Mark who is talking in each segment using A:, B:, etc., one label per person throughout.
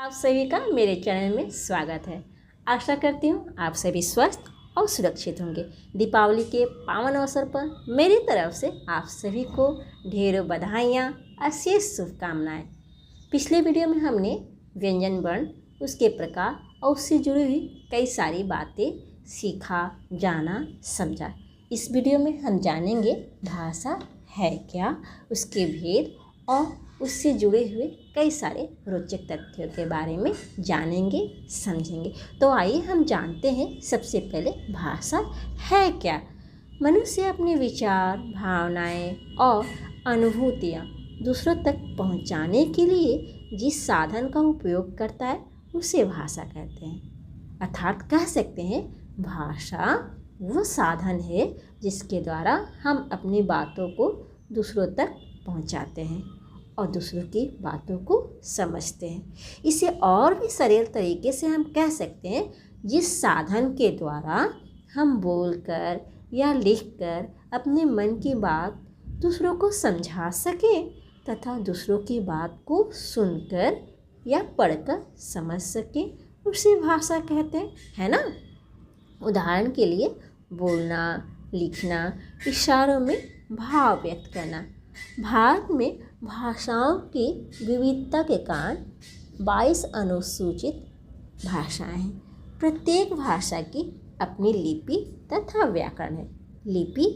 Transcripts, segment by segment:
A: आप सभी का मेरे चैनल में स्वागत है। आशा करती हूँ आप सभी स्वस्थ और सुरक्षित होंगे। दीपावली के पावन अवसर पर मेरी तरफ से आप सभी को ढेरों बधाइयाँ, अशेष शुभकामनाएं। पिछले वीडियो में हमने व्यंजन वर्ण, उसके प्रकार और उससे जुड़ी हुई कई सारी बातें सीखा, जाना, समझा। इस वीडियो में हम जानेंगे भाषा है क्या, उसके भेद और उससे जुड़े हुए कई सारे रोचक तथ्यों के बारे में जानेंगे, समझेंगे। तो आइए हम जानते हैं सबसे पहले भाषा है क्या। मनुष्य अपने विचार, भावनाएं और अनुभूतियाँ दूसरों तक पहुंचाने के लिए जिस साधन का उपयोग करता है उसे भाषा कहते हैं। अर्थात कह सकते हैं भाषा वो साधन है जिसके द्वारा हम अपनी बातों को दूसरों तक पहुंचाते हैं और दूसरों की बातों को समझते हैं। इसे और भी सरल तरीके से हम कह सकते हैं जिस साधन के द्वारा हम बोलकर या लिखकर अपने मन की बात दूसरों को समझा सकें तथा दूसरों की बात को सुनकर या पढ़कर समझ सकें, उसे भाषा कहते हैं, है ना। उदाहरण के लिए बोलना, लिखना, इशारों में भाव व्यक्त करना। भारत में भाषाओं की विविधता के कारण 22 अनुसूचित भाषाएं हैं। प्रत्येक भाषा की अपनी लिपि तथा व्याकरण है। लिपि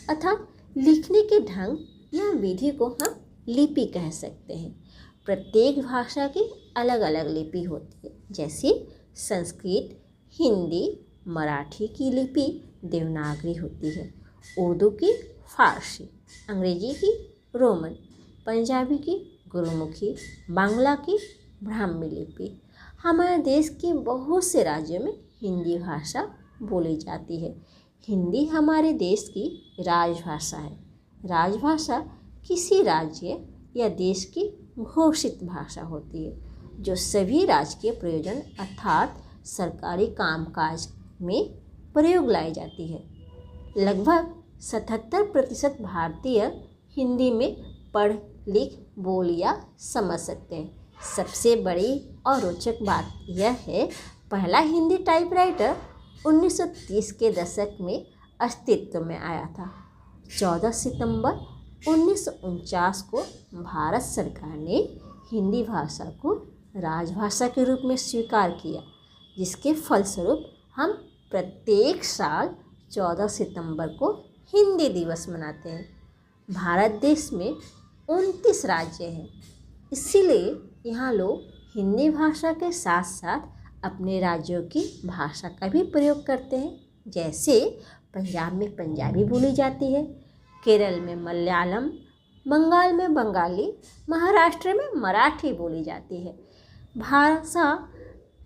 A: अर्थात लिखने के ढंग या विधि को हम लिपि कह सकते हैं। प्रत्येक भाषा की अलग अलग लिपि होती है, जैसे संस्कृत, हिंदी, मराठी की लिपि देवनागरी होती है, उर्दू की फारसी, अंग्रेजी की रोमन, पंजाबी की गुरुमुखी, बांग्ला की ब्राह्मी लिपि। हमारे देश के बहुत से राज्यों में हिंदी भाषा बोली जाती है। हिंदी हमारे देश की राजभाषा है। राजभाषा किसी राज्य या देश की घोषित भाषा होती है जो सभी राजकीय प्रयोजन अर्थात सरकारी कामकाज में प्रयोग लाई जाती है। लगभग 77% भारतीय हिंदी में पढ़, लिख, बोल या समझ सकते हैं। सबसे बड़ी और रोचक बात यह है, पहला हिंदी टाइपराइटर 1930 के दशक में अस्तित्व में आया था। 14 सितंबर 1949 को भारत सरकार ने हिंदी भाषा को राजभाषा के रूप में स्वीकार किया, जिसके फलस्वरूप हम प्रत्येक साल 14 सितंबर को हिंदी दिवस मनाते हैं। भारत देश में 29 राज्य हैं, इसीलिए यहाँ लोग हिंदी भाषा के साथ साथ अपने राज्यों की भाषा का भी प्रयोग करते हैं। जैसे पंजाब में पंजाबी बोली जाती है, केरल में मलयालम, बंगाल में बंगाली, महाराष्ट्र में मराठी बोली जाती है। भाषा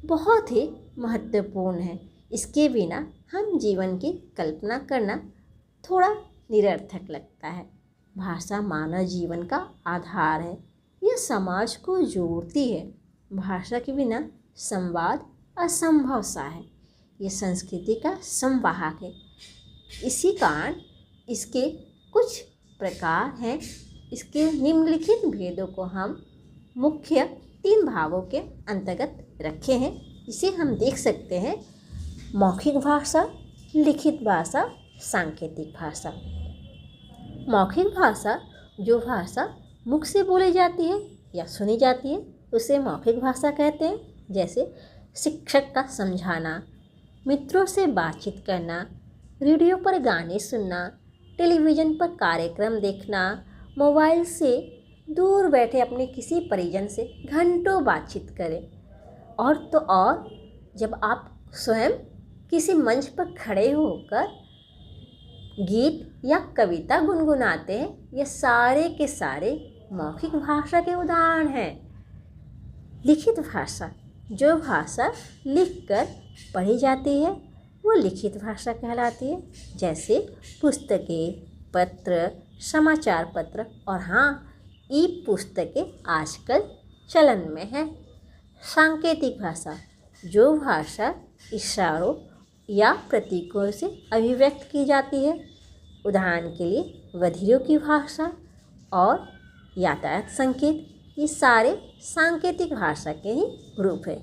A: बहुत ही महत्वपूर्ण है। इसके बिना हम जीवन की कल्पना करना थोड़ा निरर्थक लगता है। भाषा मानव जीवन का आधार है। यह समाज को जोड़ती है। भाषा के बिना संवाद असंभव सा है। यह संस्कृति का संवाहक है। इसी कारण इसके कुछ प्रकार हैं। इसके निम्नलिखित भेदों को हम मुख्य 3 भागों के अंतर्गत रखे हैं, जिसे हम देख सकते हैं: मौखिक भाषा, लिखित भाषा, सांकेतिक भाषा। मौखिक भाषा जो भाषा मुख से बोली जाती है या सुनी जाती है उसे मौखिक भाषा कहते हैं। जैसे शिक्षक का समझाना, मित्रों से बातचीत करना, रेडियो पर गाने सुनना, टेलीविज़न पर कार्यक्रम देखना, मोबाइल से दूर बैठे अपने किसी परिजन से घंटों बातचीत करें। और तो और जब आप स्वयं किसी मंच पर खड़े होकर गीत या कविता गुनगुनाते हैं, ये सारे के सारे मौखिक भाषा के उदाहरण हैं। लिखित भाषा जो भाषा लिखकर पढ़ी जाती है वो लिखित भाषा कहलाती है। जैसे पुस्तकें, पत्र, समाचार पत्र और हाँ, ई पुस्तकें आजकल चलन में है। सांकेतिक भाषा जो भाषा इशारों या प्रतीकों से अभिव्यक्त की जाती है। उदाहरण के लिए बधिरों की भाषा और यातायात संकेत, ये सारे सांकेतिक भाषा के ही रूप है।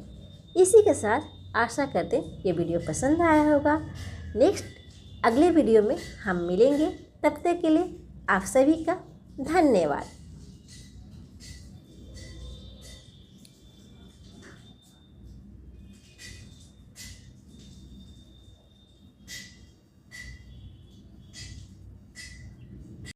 A: इसी के साथ आशा करते ये वीडियो पसंद आया होगा। नेक्स्ट अगले वीडियो में हम मिलेंगे, तब तक के लिए आप सभी का धन्यवाद।